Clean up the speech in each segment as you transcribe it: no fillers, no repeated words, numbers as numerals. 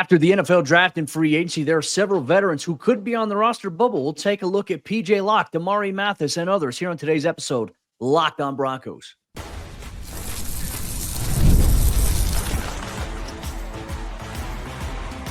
After the NFL draft and free agency, there are several veterans who could be on the roster bubble. We'll take a look at P.J. Locke, Damarri Mathis, and others here on today's episode, Locked on Broncos.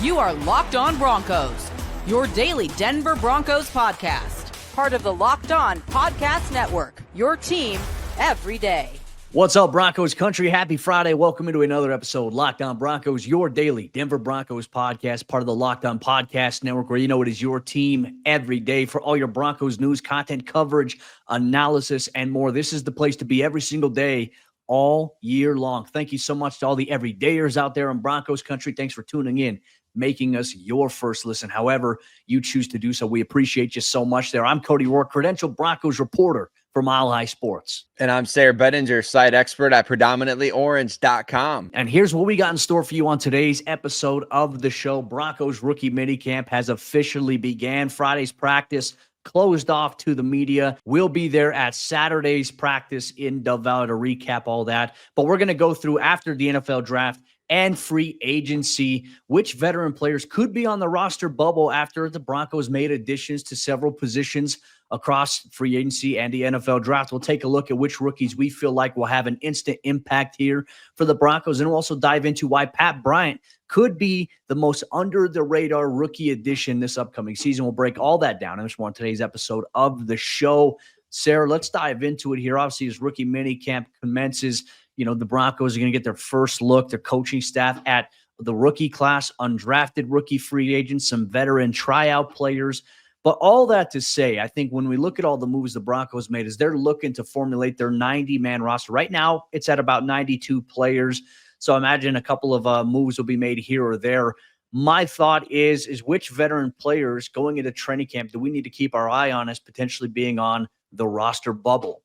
You are Locked on Broncos, your daily Denver Broncos podcast. Part of the Locked on Podcast Network, your team every day. What's up, Broncos Country? Happy Friday. Welcome into another episode, Locked on Broncos, your daily Denver Broncos podcast, part of the Locked on Podcast Network, where you know it is your team every day for all your Broncos news, content, coverage, analysis, and more. This is the place to be every single day, all year long. Thank you so much to all the everydayers out there in Broncos Country. Thanks for tuning in, making us your first listen, however you choose to do so. We appreciate you so much there. I'm Cody Roark, credentialed Broncos reporter for Mile High Sports. And I'm Sayre Bedinger, site expert at predominantlyorange.com. And here's what we got in store for you on today's episode of the show. Broncos rookie minicamp has officially began. Friday's practice closed off to the media. We'll be there at Saturday's practice in Dove Valley to recap all that. But we're going to go through after the NFL draft and free agency, which veteran players could be on the roster bubble after the Broncos made additions to several positions across free agency and the NFL draft. We'll take a look at which rookies we feel like will have an instant impact here for the Broncos, and we'll also dive into why Pat Bryant could be the most under-the-radar rookie addition this upcoming season. We'll break all that down in today's episode of the show. Sarah, let's dive into it here. Obviously, as rookie minicamp commences, you know, the Broncos are going to get their first look, their coaching staff at the rookie class, undrafted rookie free agents, some veteran tryout players. But all that to say, I think when we look at all the moves the Broncos made, is they're looking to formulate their 90-man roster. Right now, it's at about 92 players. So imagine a couple of moves will be made here or there. My thought is which veteran players going into training camp do we need to keep our eye on as potentially being on the roster bubble?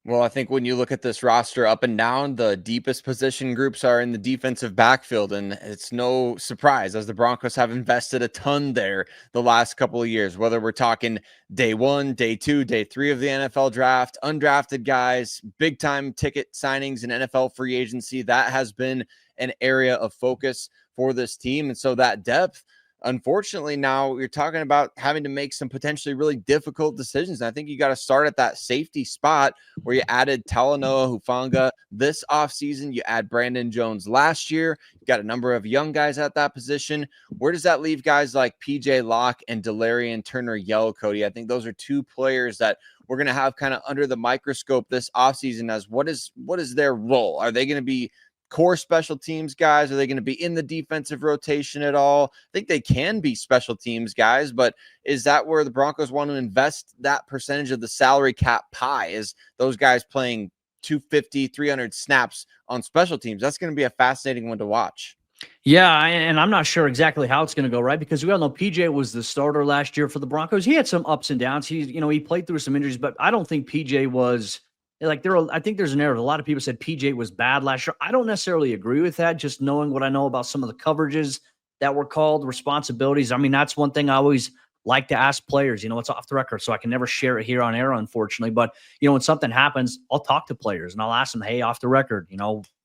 Well, I think when you look at this roster up and down, the deepest position groups are in the defensive backfield, and it's no surprise as the Broncos have invested a ton there the last couple of years, whether we're talking day one, day two, day three of the NFL draft, undrafted guys, big-time ticket signings and NFL free agency. That has been an area of focus for this team, and so that depth, unfortunately, now you're talking about having to make some potentially really difficult decisions. And I think you got to start at that safety spot where you added Talanoa Hufanga this offseason. You add Brandon Jones last year. You got a number of young guys at that position. Where does that leave guys like P.J. Locke and Delarian Turner-Yell, Cody? I think those are two players that we're going to have kind of under the microscope this offseason as what is their role? Are they going to be core special teams guys? Are they going to be in the defensive rotation at all? I think they can be special teams guys, but is that where the Broncos want to invest that percentage of the salary cap pie? Is those guys playing 250, 300 snaps on special teams? That's going to be a fascinating one to watch. Yeah, and I'm not sure exactly how it's going to go, right? Because we all know PJ was the starter last year for the Broncos. He had some ups and downs. He played through some injuries, but I don't think PJ was I think there's an error. A lot of people said PJ was bad last year. I don't necessarily agree with that, just knowing what I know about some of the coverages that were called, responsibilities. I mean, that's one thing I always like to ask players. It's off the record, so I can never share it here on air, unfortunately. But, when something happens, I'll talk to players, and I'll ask them, hey, off the record,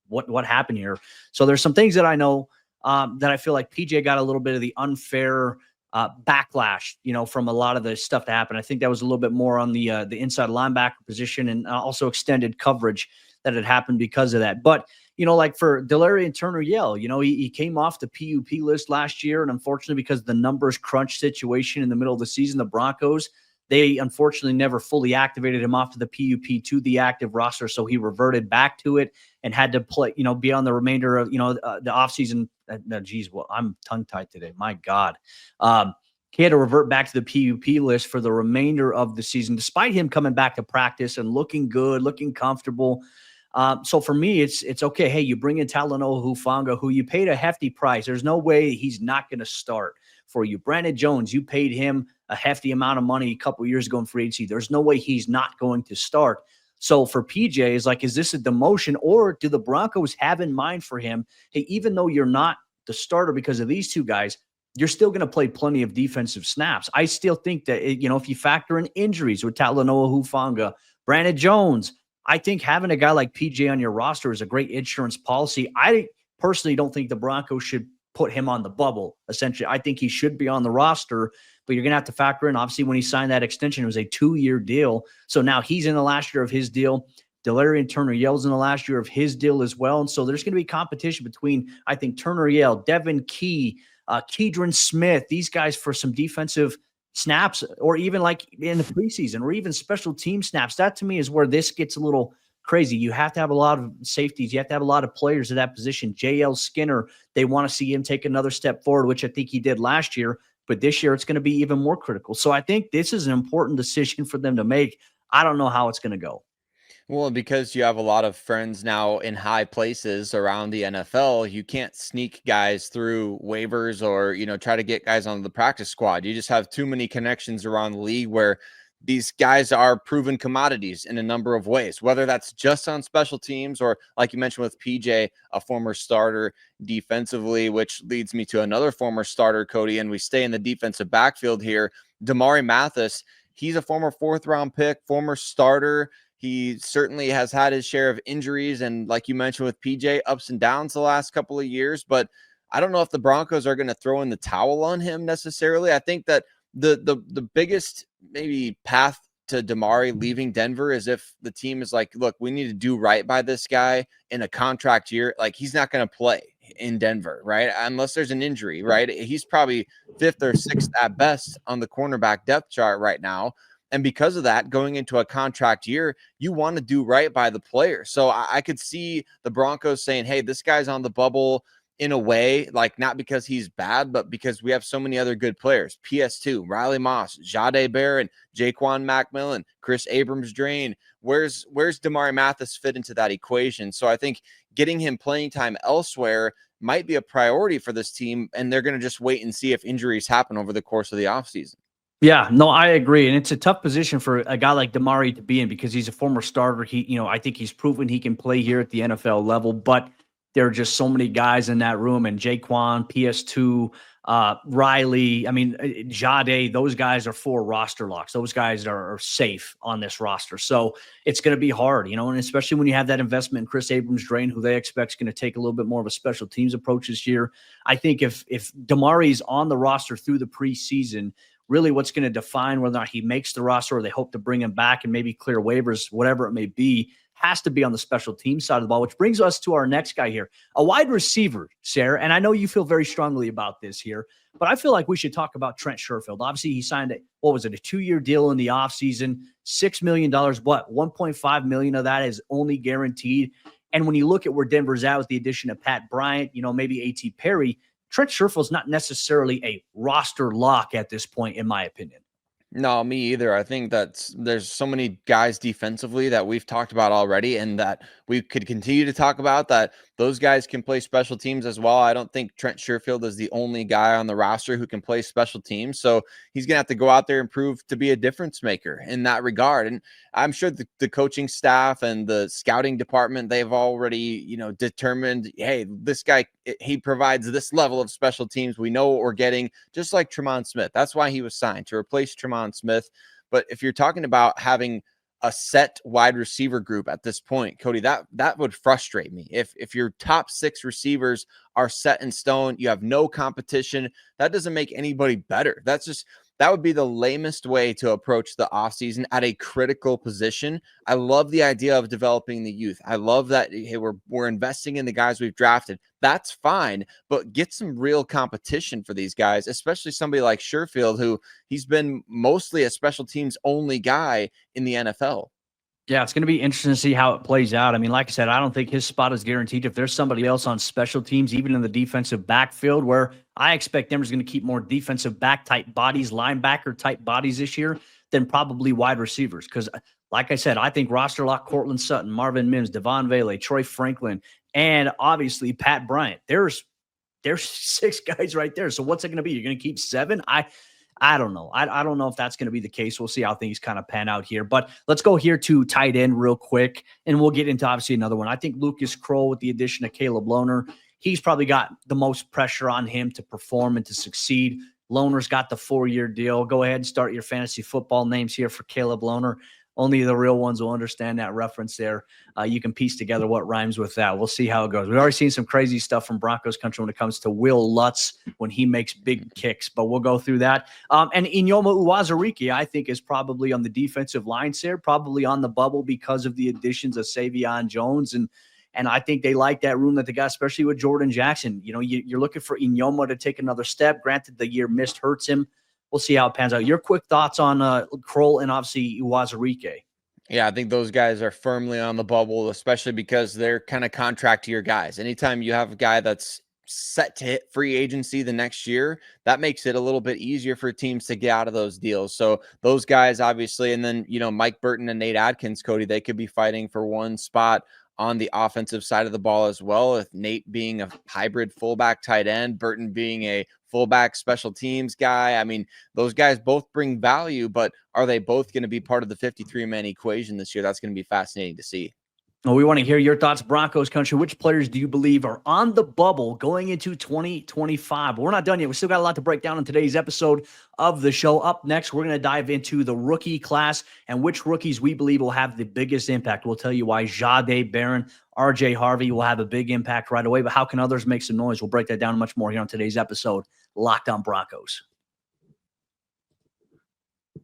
what happened here? So there's some things that I know that I feel like PJ got a little bit of the unfair backlash, from a lot of the stuff that happened. I think that was a little bit more on the inside linebacker position and also extended coverage that had happened because of that. But, like for Delarian Turner-Yell, he came off the PUP list last year. And unfortunately, because of the numbers crunch situation in the middle of the season, the Broncos, they unfortunately never fully activated him off to the PUP to the active roster. So he reverted back to it and had to play, be on the remainder of, the offseason. I'm tongue-tied today. My God. He had to revert back to the PUP list for the remainder of the season, despite him coming back to practice and looking good, looking comfortable. So for me, it's okay. Hey, you bring in Talanoa Hufanga, who you paid a hefty price. There's no way he's not going to start for you. Brandon Jones, you paid him a hefty amount of money a couple of years ago in free agency. There's no way he's not going to start. So for PJ, is this a demotion, or do the Broncos have in mind for him, hey, even though you're not the starter because of these two guys, you're still going to play plenty of defensive snaps. I still think that, if you factor in injuries with Talanoa Hufanga, Brandon Jones, I think having a guy like PJ on your roster is a great insurance policy. I personally don't think the Broncos should put him on the bubble, essentially. I think he should be on the roster, but you're going to have to factor in, obviously, when he signed that extension, it was a 2-year deal. So now he's in the last year of his deal. Delarian Turner-Yell's in the last year of his deal as well. And so there's going to be competition between, I think, Turner-Yell, Devin Key, Keydron Smith, these guys for some defensive snaps, or even like in the preseason, or even special team snaps. That to me is where this gets a little crazy. You have to have a lot of safeties. You have to have a lot of players at that position. JL Skinner, they want to see him take another step forward, which I think he did last year. But this year, it's going to be even more critical. So I think this is an important decision for them to make. I don't know how it's going to go. Well, because you have a lot of friends now in high places around the NFL, you can't sneak guys through waivers or, try to get guys on the practice squad. You just have too many connections around the league where these guys are proven commodities in a number of ways, whether that's just on special teams or, like you mentioned with PJ, a former starter defensively, which leads me to another former starter, Cody, and we stay in the defensive backfield here. Damarri Mathis, he's a former 4th-round pick, former starter. He certainly has had his share of injuries and, like you mentioned with PJ, ups and downs the last couple of years. But I don't know if the Broncos are going to throw in the towel on him necessarily. I think that the biggest maybe path to Damarri leaving Denver is if the team is like, look, we need to do right by this guy in a contract year. Like, he's not going to play in Denver, right? Unless there's an injury, right? He's probably 5th or 6th at best on the cornerback depth chart right now. And because of that, going into a contract year, you want to do right by the player. So I could see the Broncos saying, hey, this guy's on the bubble in a way, like not because he's bad, but because we have so many other good players. PS2, Riley Moss, Jahdae Barron, Jaquan McMillan, Chris Abrams-Drain. Where's Damarri Mathis fit into that equation? So I think getting him playing time elsewhere might be a priority for this team, and they're going to just wait and see if injuries happen over the course of the offseason. Yeah, no, I agree. And it's a tough position for a guy like Damarri to be in because he's a former starter. I think he's proven he can play here at the NFL level, but there are just so many guys in that room, and Jaquan, PS2, Riley, Jahdae, those guys are 4 roster locks. Those guys are safe on this roster. So it's going to be hard, and especially when you have that investment in Chris Abrams-Drain, who they expect is going to take a little bit more of a special teams approach this year. I think if Damarri's on the roster through the preseason, really what's going to define whether or not he makes the roster or they hope to bring him back and maybe clear waivers, whatever it may be, has to be on the special team side of the ball, which brings us to our next guy here, a wide receiver, Sayre. And I know you feel very strongly about this here, but I feel like we should talk about Trent Sherfield. Obviously, he signed a 2-year deal in the offseason, $6 million, what? $1.5 million of that is only guaranteed. And when you look at where Denver's at with the addition of Pat Bryant, maybe A.T. Perry, Trent Sherfield's not necessarily a roster lock at this point, in my opinion. No, me either. I think there's so many guys defensively that we've talked about already and that we could continue to talk about, that those guys can play special teams as well. I don't think Trent Sherfield is the only guy on the roster who can play special teams. So he's going to have to go out there and prove to be a difference maker in that regard. And I'm sure the coaching staff and the scouting department, they've already, determined, hey, this guy, he provides this level of special teams. We know what we're getting, just like Tremont Smith. That's why he was signed, to replace Tremont Smith. But if you're talking about having a set wide receiver group at this point, Cody, that would frustrate me. If your top 6 receivers are set in stone, you have no competition, that doesn't make anybody better. That would be the lamest way to approach the offseason at a critical position. I love the idea of developing the youth. I love that, hey, we're investing in the guys we've drafted. That's fine, but get some real competition for these guys, especially somebody like Sherfield, who he's been mostly a special teams only guy in the NFL. Yeah, it's going to be interesting to see how it plays out. Like I said, I don't think his spot is guaranteed. If there's somebody else on special teams, even in the defensive backfield, where I expect Denver's going to keep more defensive back type bodies, linebacker type bodies this year, than probably wide receivers. Because, like I said, I think roster lock Cortland Sutton, Marvin Mims, Devon Vele, Troy Franklin, and obviously Pat Bryant. There's 6 guys right there. So what's it going to be? You're going to keep 7? I don't know. I don't know if that's going to be the case. We'll see how things kind of pan out here. But let's go here to tight end real quick, and we'll get into obviously another one. I think Lucas Krull, with the addition of Caleb Lohner, he's probably got the most pressure on him to perform and to succeed. Lohner's got the 4-year deal. Go ahead and start your fantasy football names here for Caleb Lohner. Only the real ones will understand that reference there. You can piece together what rhymes with that. We'll see how it goes. We've already seen some crazy stuff from Broncos Country when it comes to Will Lutz when he makes big kicks, but we'll go through that. And Eyioma Uwazurike, I think, is probably on the defensive line here, probably on the bubble because of the additions of Savion Jones. And I think they like that room that they got, especially with Jordan Jackson. You know, you're looking for Eyioma to take another step. Granted, the year missed hurts him. We'll see how it pans out. Your quick thoughts on Krull and obviously Uwazurike. Yeah, I think those guys are firmly on the bubble, especially because they're kind of contract year guys. Anytime you have a guy that's set to hit free agency the next year, that makes it a little bit easier for teams to get out of those deals. So those guys, obviously, and then, you know, Mike Burton and Nate Adkins, Cody, they could be fighting for one spot on the offensive side of the ball as well, with Nate being a hybrid fullback tight end, Burton being a fullback special teams guy. I mean, those guys both bring value, but are they both going to be part of the 53-man equation this year? That's going to be fascinating to see. Well, we want to hear your thoughts, Broncos Country. Which players do you believe are on the bubble going into 2025? But we're not done yet. We still got a lot to break down in today's episode of the show. Up next, we're going to dive into the rookie class and which rookies we believe will have the biggest impact. We'll tell you why Jahdae, Barron, RJ Harvey will have a big impact right away, but how can others make some noise? We'll break that down much more here on today's episode, Locked On Broncos.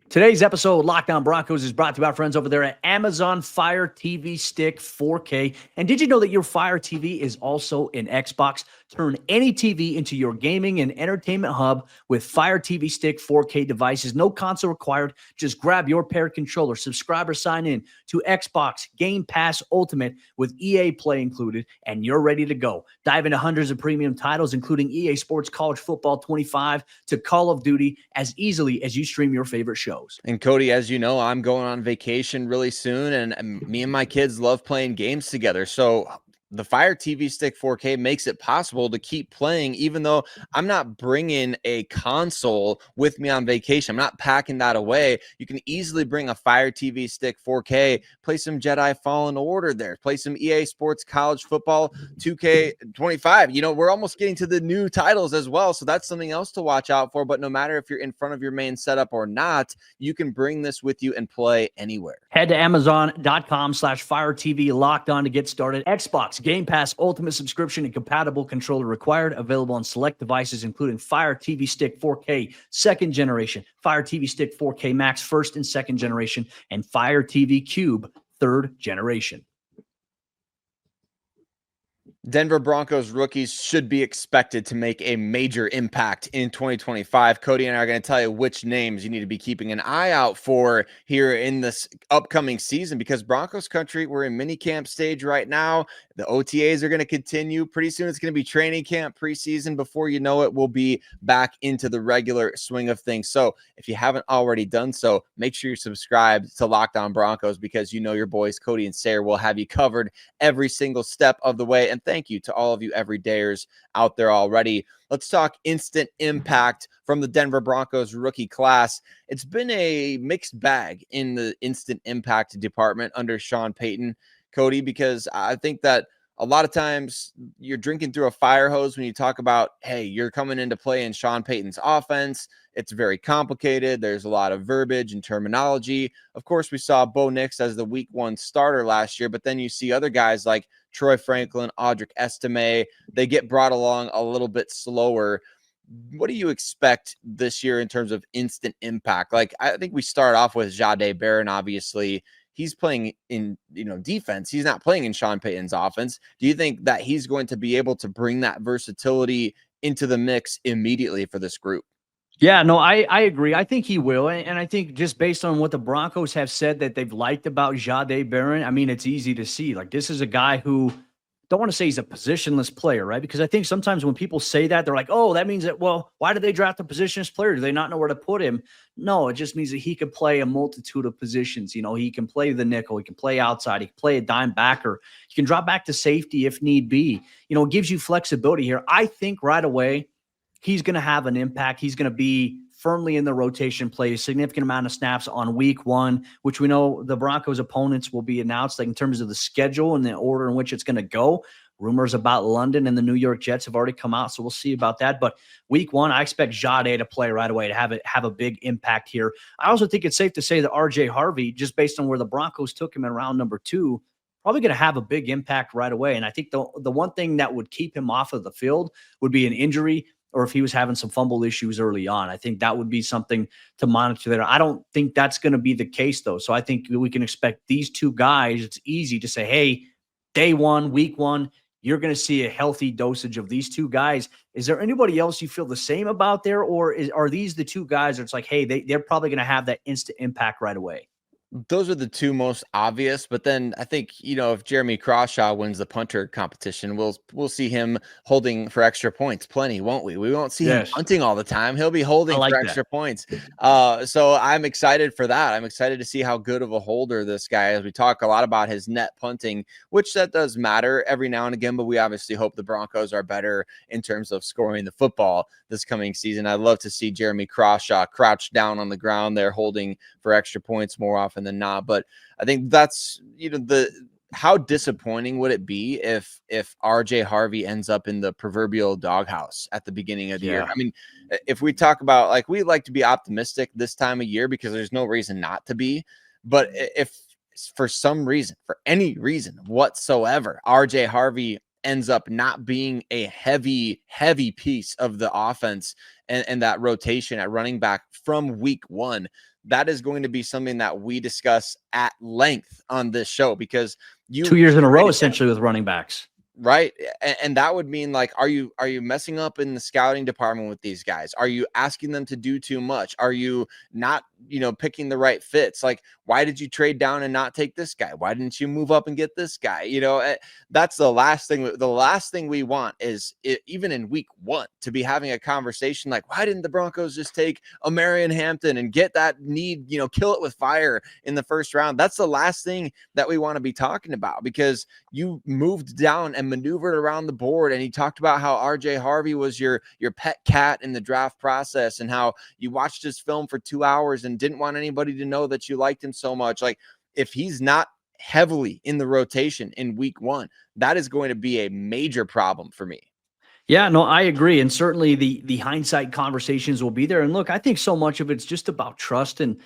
Today's episode of Locked On Broncos is brought to you by our friends over there at Amazon Fire TV Stick 4K. And did you know that your Fire TV is also an Xbox? Turn any TV into your gaming and entertainment hub with Fire TV Stick 4K devices. No console required. Just grab your paired controller. Subscribe or sign in to Xbox Game Pass Ultimate with EA Play included, and you're ready to go. Dive into hundreds of premium titles, including EA Sports College Football 25 to Call of Duty, as easily as you stream your favorite shows. And Cody, as you know, I'm going on vacation really soon, and me and my kids love playing games together. So the Fire TV Stick 4K makes it possible to keep playing, even though I'm not bringing a console with me on vacation. I'm not packing that away. You can easily bring a Fire TV Stick 4K, play some Jedi Fallen Order there, play some EA Sports College Football 2K25. You know, we're almost getting to the new titles as well, so that's something else to watch out for. But no matter if you're in front of your main setup or not, you can bring this with you and play anywhere. Head to Amazon.com/Fire TV Locked On to get started. Xbox Game Pass Ultimate subscription and compatible controller required. Available on select devices, including Fire TV Stick 4K second generation, Fire TV Stick 4K Max first and second generation, and Fire TV Cube third generation. Denver Broncos rookies should be expected to make a major impact in 2025. Cody and I are going to tell you which names you need to be keeping an eye out for here in this upcoming season, because Broncos Country, we're in mini camp stage right now. The OTAs are going to continue. Pretty soon it's going to be training camp, preseason. Before you know it, we'll be back into the regular swing of things. So if you haven't already done so, make sure you're subscribed to Locked On Broncos, because you know your boys Cody and Sayre will have you covered every single step of the way. And thank you to all of you everydayers out there already. Let's talk instant impact from the Denver Broncos rookie class. It's been a mixed bag in the instant impact department under Sean Payton, Cody, because I think that a lot of times you're drinking through a fire hose when you talk about, hey, you're coming into play in Sean Payton's offense. It's very complicated. There's a lot of verbiage and terminology. Of course, we saw Bo Nix as the week one starter last year, but then you see other guys like Troy Franklin, Audric Estime. They get brought along a little bit slower. What do you expect this year in terms of instant impact? Like, I think we start off with Jahdae Barron, obviously. He's playing in, defense. He's not playing in Sean Payton's offense. Do you think that he's going to be able to bring that versatility into the mix immediately for this group? Yeah, no, I agree. I think he will. And I think just based on what the Broncos have said that they've liked about Jahdae Barron, I mean, it's easy to see. Like, this is a guy who, don't want to say he's a positionless player, right? Because I think sometimes when people say that, they're like, oh, that means that, well, why did they draft a positionless player? Do they not know where to put him? No, it just means that he could play a multitude of positions. He can play the nickel. He can play outside. He can play a dime backer. He can drop back to safety if need be. It gives you flexibility here. I think right away, he's going to have an impact. He's going to be firmly in the rotation, play a significant amount of snaps on week one, which we know the Broncos opponents will be announced, like in terms of the schedule and the order in which it's going to go. Rumors about London and the New York Jets have already come out, so we'll see about that. But week one, I expect Jahdae to play right away, to have a big impact here. I also think it's safe to say that RJ Harvey, just based on where the Broncos took him in round number 2, probably going to have a big impact right away. And I think the one thing that would keep him off of the field would be an injury, or if he was having some fumble issues early on. I think that would be something to monitor there. I don't think that's going to be the case, though. So I think we can expect these two guys. It's easy to say, hey, day one, week one, you're going to see a healthy dosage of these two guys. Is there anybody else you feel the same about there, or are these the two guys that it's like, hey, they're probably going to have that instant impact right away? Those are the two most obvious, but then I think, if Jeremy Crawshaw wins the punter competition, we'll see him holding for extra points plenty, won't we? We won't see him punting all the time. He'll be holding for extra points. So I'm excited for that. I'm excited to see how good of a holder this guy is. We talk a lot about his net punting, which that does matter every now and again, but we obviously hope the Broncos are better in terms of scoring the football this coming season. I'd love to see Jeremy Crawshaw crouched down on the ground there holding for extra points more often than not. But I think that's, how disappointing would it be if RJ Harvey ends up in the proverbial doghouse at the beginning of the year? I mean, if we talk about, like, we like to be optimistic this time of year because there's no reason not to be. But if for some reason, for any reason whatsoever, RJ Harvey ends up not being a heavy piece of the offense and that rotation at running back from week one, that is going to be something that we discuss at length on this show, because 2 years in a row, essentially, with running backs. Right. And that would mean, like, are you messing up in the scouting department with these guys? Are you asking them to do too much? Are you not, picking the right fits? Like, why did you trade down and not take this guy? Why didn't you move up and get this guy? That's the last thing. The last thing we want is, even in week one, to be having a conversation like, why didn't the Broncos just take Marion Hampton and get that need, kill it with fire in the first round? That's the last thing that we want to be talking about, because you moved down and maneuvered around the board, and he talked about how RJ Harvey was your pet cat in the draft process, and how you watched his film for 2 hours and didn't want anybody to know that you liked him so much. Like, if he's not heavily in the rotation in week one, that is going to be a major problem for me. Yeah, no, I agree. And certainly the hindsight conversations will be there. And look, I think so much of it's just about trust. And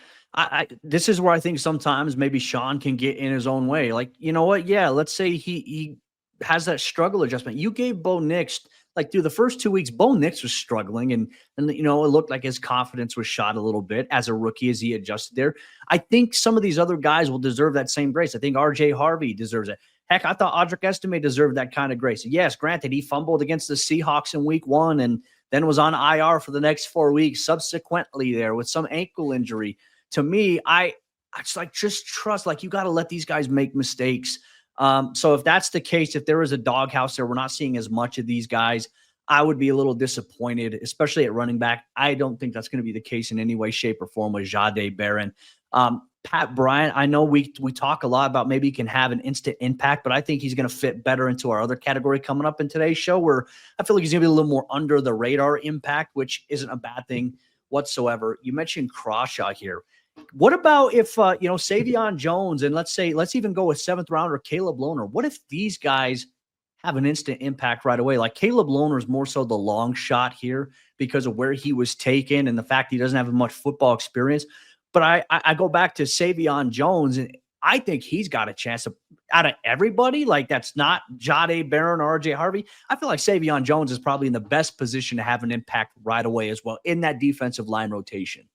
this is where I think sometimes maybe Sean can get in his own way. Like, you know what? Yeah, let's say he has that struggle adjustment. You gave Bo Nix, like, through the first 2 weeks, Bo Nix was struggling, and it looked like his confidence was shot a little bit as a rookie as he adjusted there. I think some of these other guys will deserve that same grace. I think RJ Harvey deserves it. Heck, I thought Audric Estime deserved that kind of grace. Yes, granted, he fumbled against the Seahawks in week one and then was on IR for the next 4 weeks subsequently there with some ankle injury. To me, I just trust, like, you got to let these guys make mistakes. So if that's the case, if there is a doghouse there, we're not seeing as much of these guys, I would be a little disappointed, especially at running back. I don't think that's going to be the case in any way, shape, or form with Jahdae, Barron. Pat Bryant, I know we talk a lot about maybe he can have an instant impact, but I think he's going to fit better into our other category coming up in today's show, where I feel like he's going to be a little more under the radar impact, which isn't a bad thing whatsoever. You mentioned Crawshaw here. What about if, Savion Jones, and let's even go with 7th rounder Caleb Lohner. What if these guys have an instant impact right away? Like, Caleb Lohner is more so the long shot here because of where he was taken and the fact he doesn't have much football experience. But I go back to Savion Jones, and I think he's got a chance out of everybody. Like, that's not Jahdae, Barron, or RJ Harvey. I feel like Savion Jones is probably in the best position to have an impact right away as well in that defensive line rotation.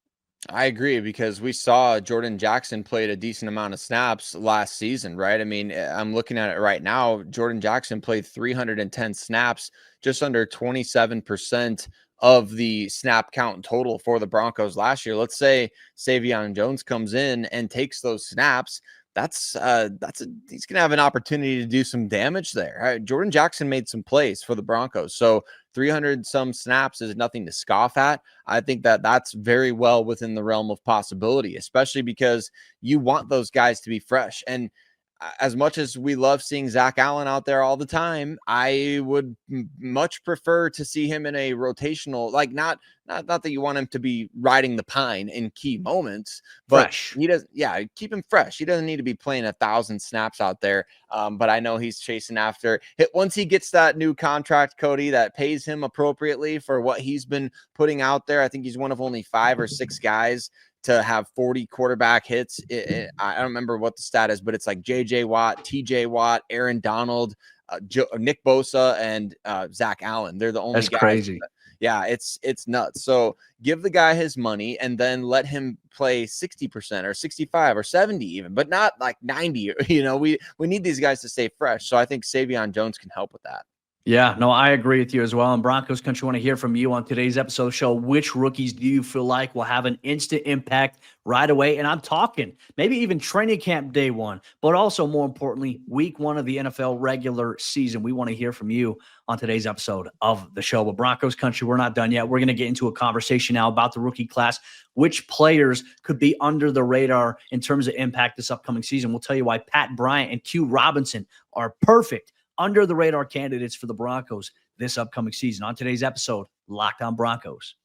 I agree, because we saw Jordan Jackson played a decent amount of snaps last season, right? I mean, I'm looking at it right now. Jordan Jackson played 310 snaps, just under 27% of the snap count total for the Broncos last year. Let's say Savion Jones comes in and takes those snaps. He's going to have an opportunity to do some damage there. Right? Jordan Jackson made some plays for the Broncos. So 300 some snaps is nothing to scoff at. I think that that's very well within the realm of possibility, especially because you want those guys to be fresh. And as much as we love seeing Zach Allen out there all the time, I would much prefer to see him in a rotational, like not that you want him to be riding the pine in key moments, but Fresh. he does. Yeah, keep him fresh. He doesn't need to be playing 1,000 snaps out there. But I know he's chasing after it. Once he gets that new contract, Cody, that pays him appropriately for what he's been putting out there. I think he's one of only 5 or 6 guys to have 40 quarterback hits. I don't remember what the stat is, but it's like JJ Watt, TJ Watt, Aaron Donald, Nick Bosa, and Zach Allen. They're the only That's guys. crazy. Yeah, it's nuts. So give the guy his money and then let him play 60% or 65 or 70 even, but not like 90. You know, we need these guys to stay fresh. So I think Savion Jones can help with that. Yeah, no, I agree with you as well. And Broncos Country, want to hear from you on today's episode show. Which rookies do you feel like will have an instant impact right away? And I'm talking maybe even training camp day one, but also more importantly, week 1 of the NFL regular season. We want to hear from you on today's episode of the show. But Broncos Country, we're not done yet. We're going to get into a conversation now about the rookie class, which players could be under the radar in terms of impact this upcoming season. We'll tell you why Pat Bryant and Q Robinson are perfect under the radar candidates for the Broncos this upcoming season. On today's episode, Locked On Broncos.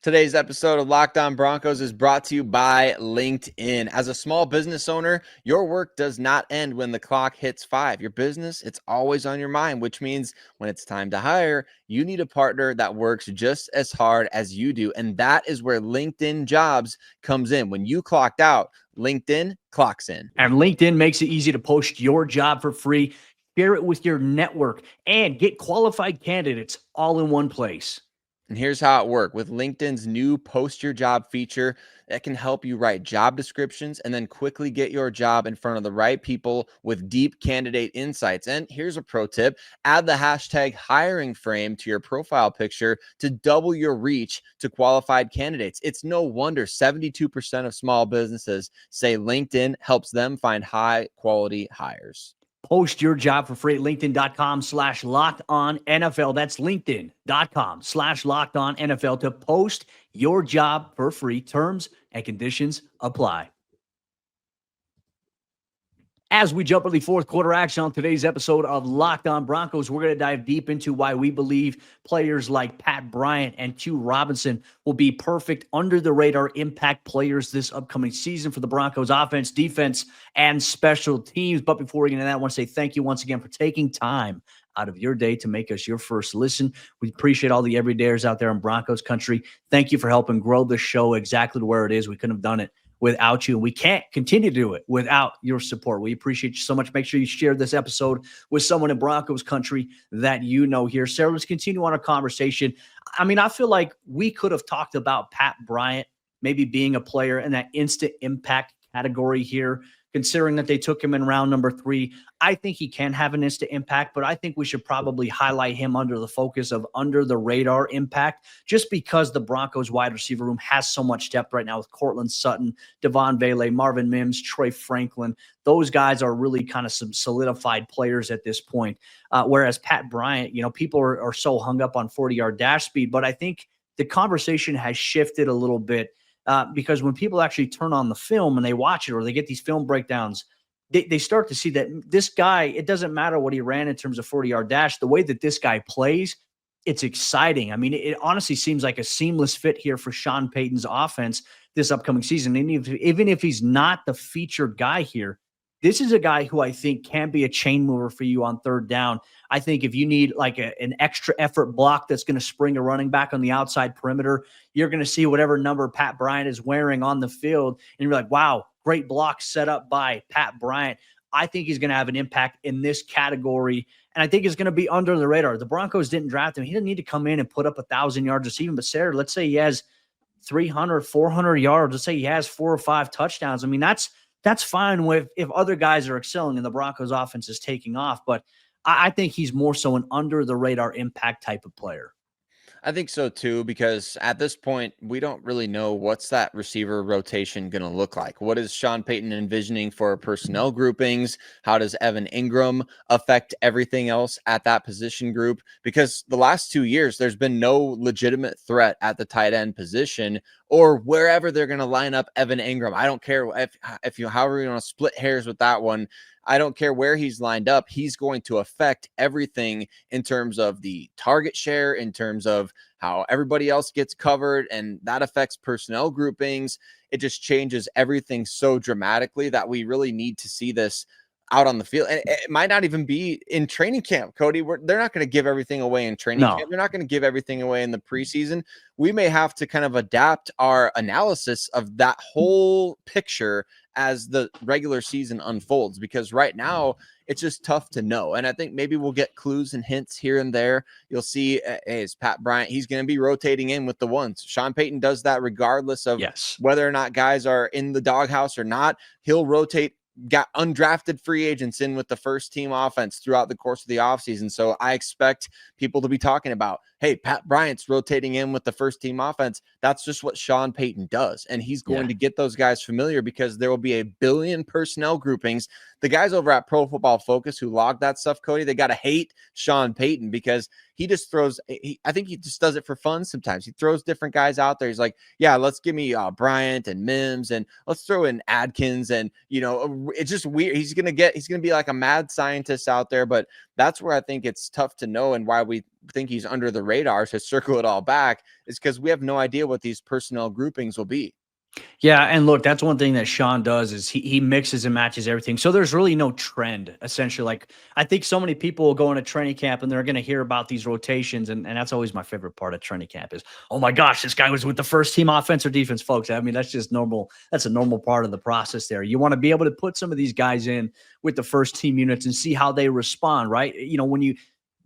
Today's episode of Locked On Broncos is brought to you by LinkedIn. As a small business owner, your work does not end when the clock hits 5. Your business, it's always on your mind, which means when it's time to hire, you need a partner that works just as hard as you do. And that is where LinkedIn Jobs comes in. When you clocked out, LinkedIn clocks in. And LinkedIn makes it easy to post your job for free, share it with your network, and get qualified candidates all in one place. And here's how it works. With LinkedIn's new Post Your Job feature, that can help you write job descriptions and then quickly get your job in front of the right people with deep candidate insights. And here's a pro tip. Add the hashtag hiring frame to your profile picture to double your reach to qualified candidates. It's no wonder 72% of small businesses say LinkedIn helps them find high quality hires. Post your job for free at linkedin.com/lockedonnfl. That's linkedin.com/lockedonnfl to post your job for free. Terms and conditions apply. As we jump into the fourth quarter action on today's episode of Locked On Broncos, we're going to dive deep into why we believe players like Pat Bryant and Q Robinson will be perfect under-the-radar impact players this upcoming season for the Broncos offense, defense, and special teams. But before we get into that, I want to say thank you once again for taking time out of your day to make us your first listen. We appreciate all the everydayers out there in Broncos Country. Thank you for helping grow the show exactly to where it is. We couldn't have done it without you. We can't continue to do it without your support. We appreciate you so much. Make sure you share this episode with someone in Broncos Country that you know here. Sayre, let's continue on our conversation. I mean, I feel like we could have talked about Pat Bryant maybe being a player in that instant impact category here, considering that they took him in round number 3. I think he can have an instant impact, but I think we should probably highlight him under the focus of under the radar impact, just because the Broncos wide receiver room has so much depth right now with Courtland Sutton, Devon Vele, Marvin Mims, Troy Franklin. Those guys are really kind of some solidified players at this point. Whereas Pat Bryant, you know, people are so hung up on 40-yard dash speed, but I think the conversation has shifted a little bit. Because when people actually turn on the film and they watch it or they get these film breakdowns, they start to see that this guy, it doesn't matter what he ran in terms of 40-yard dash. The way that this guy plays, it's exciting. I mean, it honestly seems like a seamless fit here for Sean Payton's offense this upcoming season. And even if he's not the featured guy here, this is a guy who I think can be a chain mover for you on third down. I think if you need like an extra effort block that's going to spring a running back on the outside perimeter, you're going to see whatever number Pat Bryant is wearing on the field. And you're like, wow, great block set up by Pat Bryant. I think he's going to have an impact in this category. And I think it's going to be under the radar. The Broncos didn't draft him. He didn't need to come in and put up 1,000 yards receiving. But Sayre, let's say he has 300, 400 yards. Let's say he has 4 or 5 touchdowns. I mean, that's fine with if other guys are excelling and the Broncos offense is taking off. But I think he's more so an under the radar impact type of player. I think so too, because at this point, we don't really know what's that receiver rotation going to look like. What is Sean Payton envisioning for personnel groupings? How does Evan Ingram affect everything else at that position group? Because the last 2 years, there's been no legitimate threat at the tight end position or wherever they're going to line up Evan Ingram. I don't care if you, however you want to split hairs with that one. I don't care where he's lined up. He's going to affect everything in terms of the target share, in terms of how everybody else gets covered, and that affects personnel groupings. It just changes everything so dramatically that we really need to see this out on the field. And it might not even be in training camp, Cody. They're not going to give everything away in training No. camp. They're not going to give everything away in the preseason. We may have to kind of adapt our analysis of that whole picture as the regular season unfolds, because right now it's just tough to know. And I think maybe we'll get clues and hints here and there. You'll see, hey, is Pat Bryant, he's going to be rotating in with the ones. Sean Payton does that regardless of whether or not guys are in the doghouse or not. He'll rotate got undrafted free agents in with the first team offense throughout the course of the offseason. So I expect people to be talking about, hey, Pat Bryant's rotating in with the first team offense. That's just what Sean Payton does. And he's going to get those guys familiar, because there will be a billion personnel groupings. The guys over at Pro Football Focus who log that stuff, Cody, they got to hate Sean Payton, because he just throws, I think he just does it for fun sometimes. He throws different guys out there. He's like, yeah, let's give me Bryant and Mims, and let's throw in Adkins. And, it's just weird. He's going to be like a mad scientist out there. But that's where I think it's tough to know, and why we think he's under the radar to circle it all back, is because we have no idea what these personnel groupings will be. Yeah, and look, that's one thing that Sean does is he mixes and matches everything. So there's really no trend, essentially. Like, I think so many people will go into training camp and they're going to hear about these rotations, and that's always my favorite part of training camp is, oh my gosh, this guy was with the first team offense or defense, folks. I mean, that's just normal. That's a normal part of the process there. You want to be able to put some of these guys in with the first team units and see how they respond, right? When you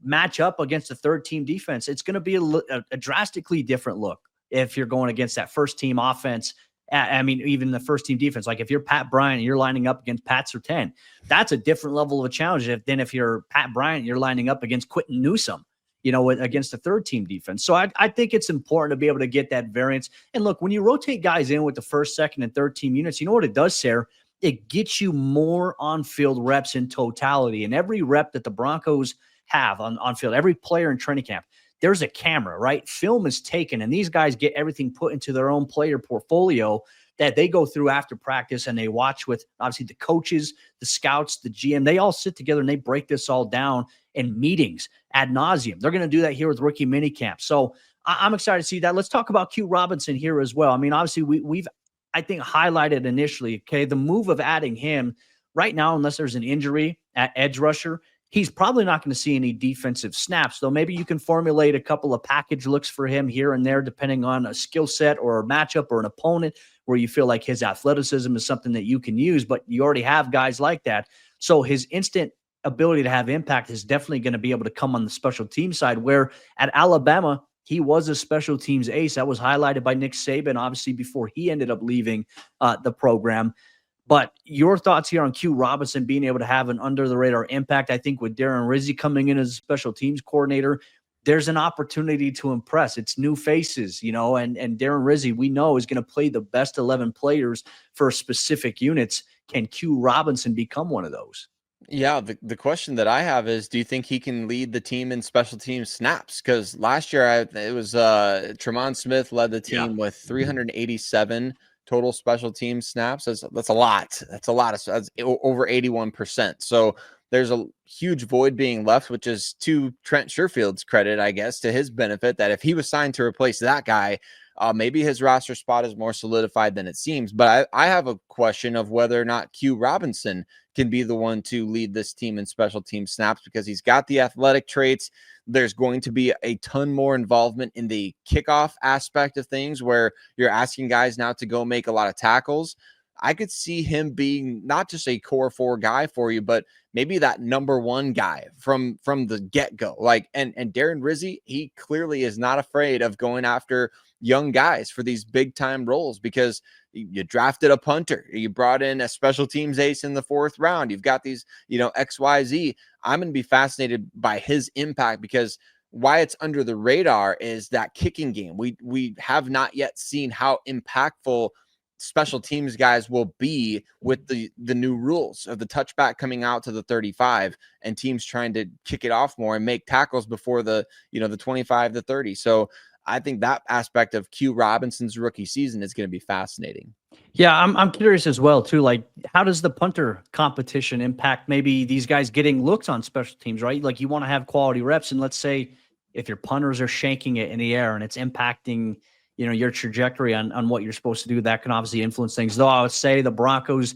match up against a third team defense, it's going to be a drastically different look if you're going against that first team offense. I mean, even the first team defense, like if you're Pat Bryant and you're lining up against Pat Surtain, that's a different level of a challenge than if you're Pat Bryant and you're lining up against Quentin Newsome, against the third team defense. So I think it's important to be able to get that variance. And look, when you rotate guys in with the first, second, and third team units, you know what it does, Sayre? It gets you more on-field reps in totality. And every rep that the Broncos have on field, every player in training camp, there's a camera, right? Film is taken, and these guys get everything put into their own player portfolio that they go through after practice, and they watch with obviously the coaches, the scouts, the GM. They all sit together and they break this all down in meetings ad nauseum. They're going to do that here with rookie minicamp. So I'm excited to see that. Let's talk about Q Robinson here as well. I mean, obviously we've I think highlighted initially, okay, the move of adding him right now, unless there's an injury at edge rusher, he's probably not going to see any defensive snaps, though maybe you can formulate a couple of package looks for him here and there, depending on a skill set or a matchup or an opponent where you feel like his athleticism is something that you can use, but you already have guys like that. So his instant ability to have impact is definitely going to be able to come on the special team side, where at Alabama, he was a special teams ace. That was highlighted by Nick Saban, obviously, before he ended up leaving the program. But your thoughts here on Q Robinson being able to have an under-the-radar impact? I think with Darren Rizzi coming in as a special teams coordinator, there's an opportunity to impress. It's new faces, and Darren Rizzi, we know, is going to play the best 11 players for specific units. Can Q Robinson become one of those? Yeah, the question that I have is, do you think he can lead the team in special teams snaps? Because last year it was Tremont Smith led the team with 387 total special team snaps. That's a lot. That's over 81%. So there's a huge void being left, which is to Trent Sherfield's credit, I guess, to his benefit, that if he was signed to replace that guy, maybe his roster spot is more solidified than it seems. But I have a question of whether or not Q Robinson can be the one to lead this team in special team snaps, because he's got the athletic traits. There's going to be a ton more involvement in the kickoff aspect of things, where you're asking guys now to go make a lot of tackles. I could see him being not just a core 4 guy for you, but maybe that number 1 guy from the get-go. And Darren Rizzi, he clearly is not afraid of going after young guys for these big time roles, because you drafted a punter, you brought in a special teams ace in the 4th round. You've got these, XYZ. I'm going to be fascinated by his impact, because why it's under the radar is that kicking game. We have not yet seen how impactful special teams guys will be with the new rules of the touchback coming out to the 35 and teams trying to kick it off more and make tackles before the 25 to 30. So I think that aspect of Q Robinson's rookie season is going to be fascinating. Yeah, I'm curious as well too. Like, how does the punter competition impact maybe these guys getting looks on special teams, right? Like, you want to have quality reps, and let's say if your punters are shanking it in the air and it's impacting, your trajectory on what you're supposed to do, that can obviously influence things. Though I would say the Broncos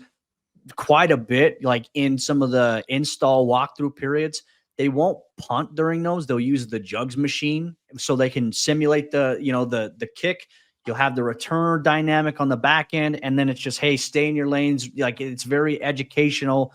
quite a bit, like in some of the install walkthrough periods, they won't punt during those. They'll use the jugs machine so they can simulate the kick. You'll have the return dynamic on the back end, and then it's just, hey, stay in your lanes. Like, it's very educational.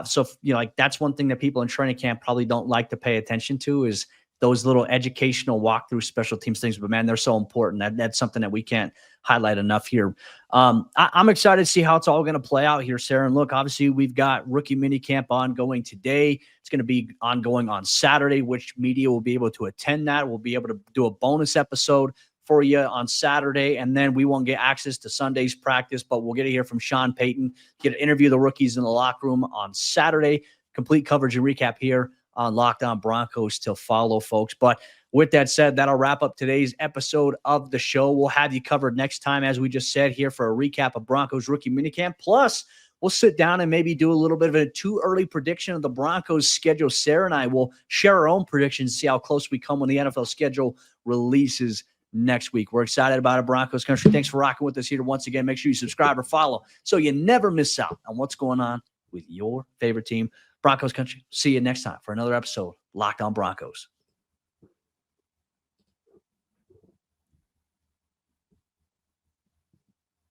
So like, that's one thing that people in training camp probably don't like to pay attention to, is those little educational walkthrough special teams things. But man, they're so important. That's something that we can't highlight enough here. I'm excited to see how it's all going to play out here, Sayre. And look, obviously we've got rookie minicamp ongoing today. It's going to be ongoing on Saturday, which media will be able to attend that. We'll be able to do a bonus episode for you on Saturday, and then we won't get access to Sunday's practice, but we'll get to hear from Sean Payton, get to interview the rookies in the locker room on Saturday. Complete coverage and recap here on Locked On Broncos to follow, folks. But with that said, that'll wrap up today's episode of the show. We'll have you covered next time, as we just said, here for a recap of Broncos rookie minicamp. Plus, we'll sit down and maybe do a little bit of a too early prediction of the Broncos schedule. Sayre and I will share our own predictions, see how close we come when the NFL schedule releases next week. We're excited about it, Broncos Country. Thanks for rocking with us here once again. Make sure you subscribe or follow so you never miss out on what's going on with your favorite team, Broncos Country. See you next time for another episode, Locked On Broncos.